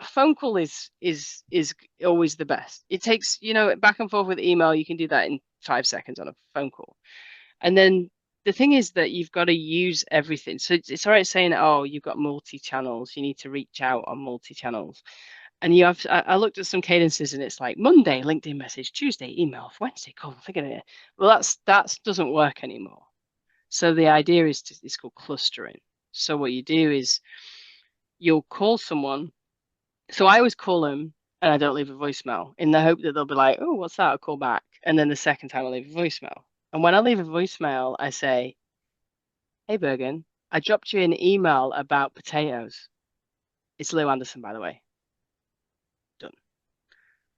phone call is always the best. It takes, back and forth with email. You can do that in 5 seconds on a phone call. And then the thing is that you've got to use everything. So it's all right saying, oh, you've got multi-channels. You need to reach out on multi-channels. And you have, I looked at some cadences and it's like Monday, LinkedIn message, Tuesday, email, Wednesday, call, think of it. Well, that doesn't work anymore. So the idea is it's called clustering. So what you do is you'll call someone. So I always call them and I don't leave a voicemail in the hope that they'll be like, oh, what's that? I'll call back. And then the second time I leave a voicemail. And when I leave a voicemail, I say, hey, Bergen, I dropped you an email about potatoes. It's Lou Anderson, by the way. Done.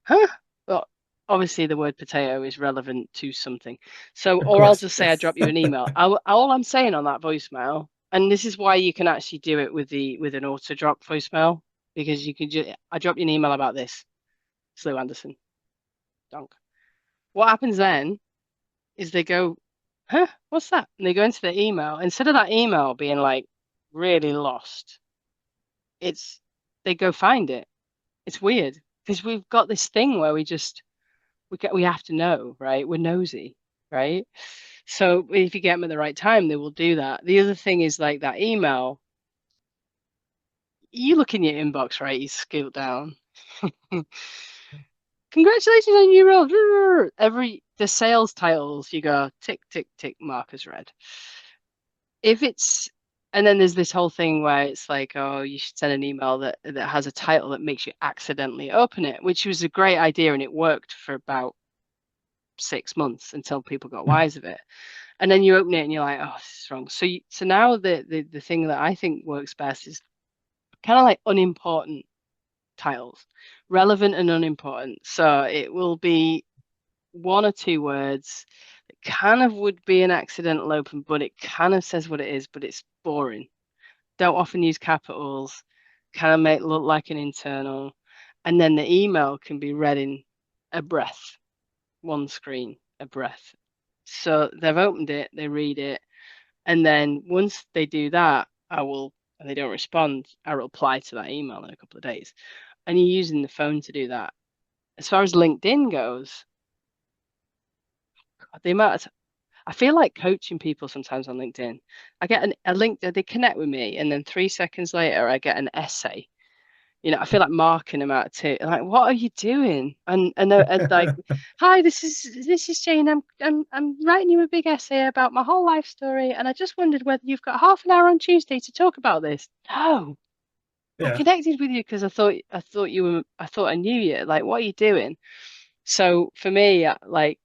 Huh? Well, obviously the word potato is relevant to something. So, Of or I'll course. just say I drop you an email. All I'm saying on that voicemail, and this is why you can actually do it with an auto drop voicemail, because you can just I drop you an email about this. It's Lou Anderson. Donk. What happens then is they go, huh? What's that? And they go into the email. Instead of that email being like really lost, it's they go find it. It's weird because we've got this thing where we have to know, right? We're nosy, right? So if you get them at the right time, they will do that. The other thing is like that email. You look in your inbox, right? You scroll down. Congratulations on your role. The sales titles, you go tick, tick, tick, mark as read. If it's and then there's this whole thing where it's like, oh, you should send an email that has a title that makes you accidentally open it, which was a great idea and it worked for about 6 months until people got wise of it. And then you open it and you're like, oh, this is wrong. So now the thing that I think works best is kind of like unimportant titles, relevant and unimportant. So it will be one or two words. It kind of would be an accidental open, but it kind of says what it is, but it's boring. Don't often use capitals, kind of make it look like an internal. And then the email can be read in a breath, one screen, a breath. So they've opened it, they read it, and then once they do that, and they don't respond, I'll reply to that email in a couple of days. And you're using the phone to do that. As far as LinkedIn goes, the amount of I feel like coaching people sometimes on LinkedIn. I get a link that they connect with me, and then 3 seconds later, I get an essay. I feel like marking them out too. Like, what are you doing? And like, hi, this is Jane. I'm writing you a big essay about my whole life story, and I just wondered whether you've got half an hour on Tuesday to talk about this. No, I Yeah. connected with you because I thought I knew you. Like, what are you doing? So for me, like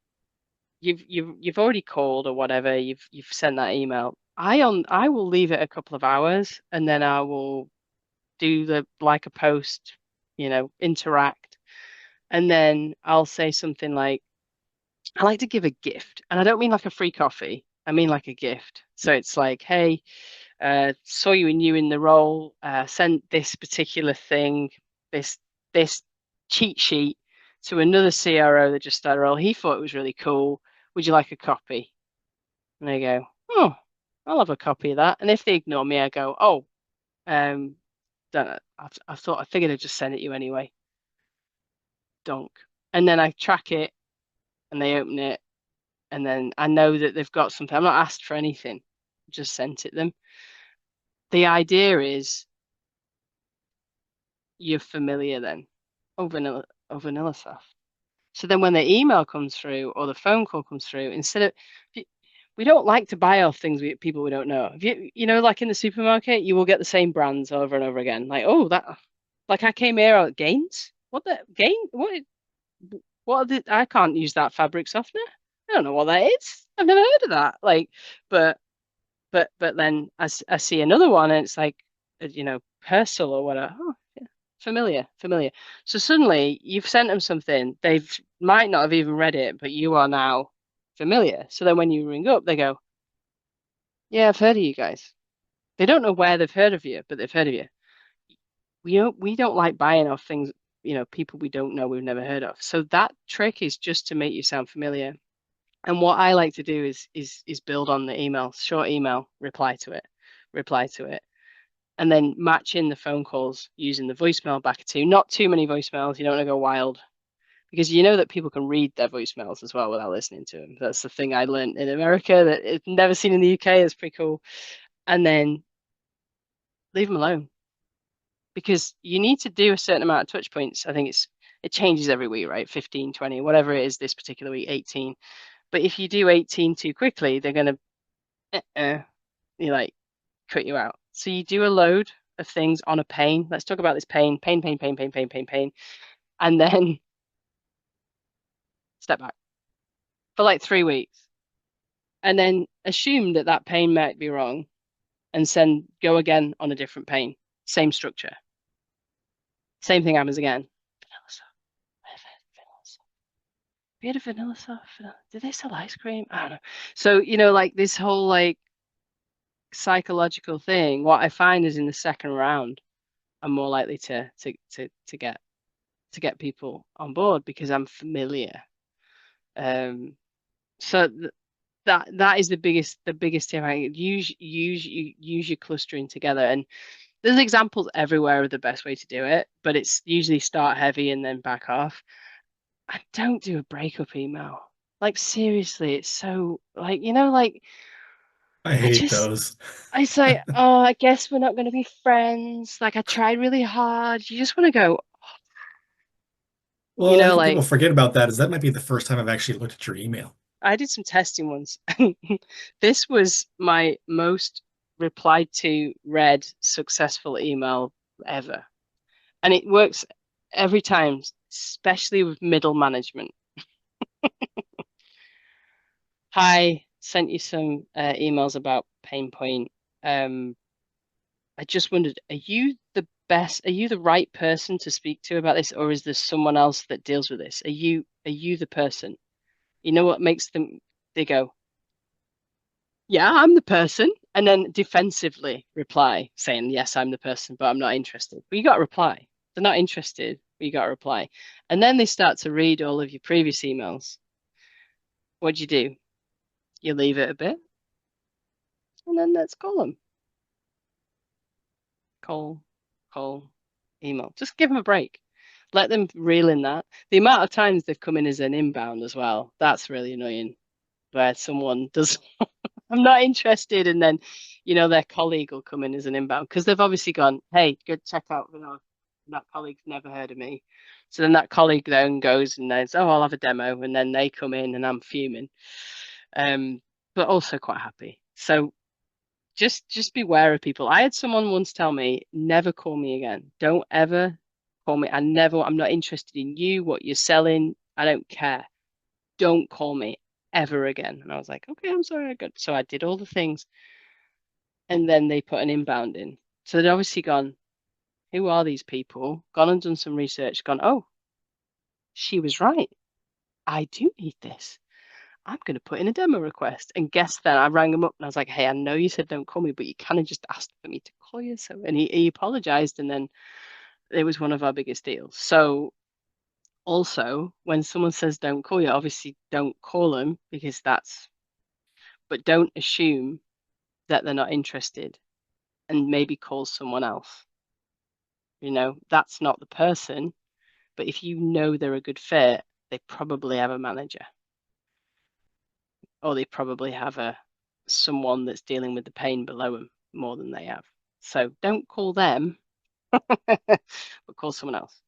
you've already called or whatever, you've sent that email. I will leave it a couple of hours and then I will do the like a post, interact. And then I'll say something like, I like to give a gift. And I don't mean like a free coffee. I mean like a gift. So it's like, hey, saw you and you in the role, sent this particular thing, this this cheat sheet to another CRO that just started a role. He thought it was really cool. Would you like a copy? And they go, oh, I'll have a copy of that. And if they ignore me, I go, oh, don't know. I figured I'd just send it you anyway. Donk. And then I track it and they open it. And then I know that they've got something. I'm not asked for anything, just sent it them. The idea is you're familiar then. Oh, VanillaSoft. So then when the email comes through or the phone call comes through, instead of we don't like to buy off things with people we don't know. If like in the supermarket, you will get the same brands over and over again. Like, oh, like I came here at Gaines. What the Gain? What are the, I can't use that fabric softener. I don't know what that is. I've never heard of that. Like, but but then I see another one and it's like, Persil or whatever. Oh, yeah, familiar. So suddenly you've sent them something. They might not have even read it, but you are now familiar. So then when you ring up, they go, yeah, I've heard of you guys. They don't know where they've heard of you, but they've heard of you. We don't like buying off things, people we don't know, we've never heard of. So that trick is just to make you sound familiar. And what I like to do is build on the email, short email, reply to it, reply to it. and then match in the phone calls using the voicemail back to not too many voicemails. You don't want to go wild because you know that people can read their voicemails as well without listening to them. That's the thing I learned in America that it's never seen in the UK. It's pretty cool. And then leave them alone because you need to do a certain amount of touch points. I think it changes every week, right? 15, 20, whatever it is this particular week, 18. But if you do 18 too quickly, they're going to you like cut you out. So you do a load of things on a pain. Let's talk about this pain, pain, pain, pain, pain, pain, pain, pain, and then step back for like 3 weeks, and then assume that that pain might be wrong, and then go again on a different pain. Same structure. Same thing happens again. Have you had a VanillaSoft? Do they sell ice cream? I don't know. So, like this whole like psychological thing, what I find is in the second round, I'm more likely to get people on board because I'm familiar. Um, so that is the biggest tip. Use your clustering together, and there's examples everywhere of the best way to do it, but it's usually start heavy and then back off. I don't do a breakup email. Like seriously, it's so like like I I hate just those. I say, oh, I guess we're not going to be friends. Like I tried really hard. You just want to go, Well, I think people like forget about that is that might be the first time I've actually looked at your email. I did some testing once. This was my most replied to read successful email ever. And it works every time, especially with middle management. Hi, sent you some emails about pain point. Um, I just wondered, are you the right person to speak to about this, or is there someone else that deals with this? Are you the person? You know what makes them they go, yeah, I'm the person, and then defensively reply saying, yes, I'm the person, but I'm not interested. But you got to reply. They're not interested, but you got to reply. And then they start to read all of your previous emails. What do you do? You leave it a bit, and then let's call them. Call, call, email. Just give them a break. Let them reel in that. The amount of times they've come in as an inbound as well, that's really annoying. Where someone does I'm not interested. And then, their colleague will come in as an inbound because they've obviously gone, hey, good check out. That colleague's never heard of me. So then that colleague then goes and says, oh, I'll have a demo. And then they come in and I'm fuming, um, but also quite happy. So just beware of people. I had someone once tell me, never call me again. Don't ever call me. I'm not interested in you, what you're selling. I don't care. Don't call me ever again. And I was like, okay, I'm sorry. So I did all the things. And then they put an inbound in. So they'd obviously gone, who are these people? Gone and done some research, gone, oh, she was right. I do need this. I'm going to put in a demo request. And guess then I rang him up and I was like, hey, I know you said don't call me, but you kind of just asked for me to call you. So, and he apologized. And then it was one of our biggest deals. So also, when someone says don't call you, obviously don't call them because but don't assume that they're not interested and maybe call someone else. That's not the person, but if you know they're a good fit, they probably have a manager or they probably have a someone that's dealing with the pain below them more than they have. So don't call them, but call someone else.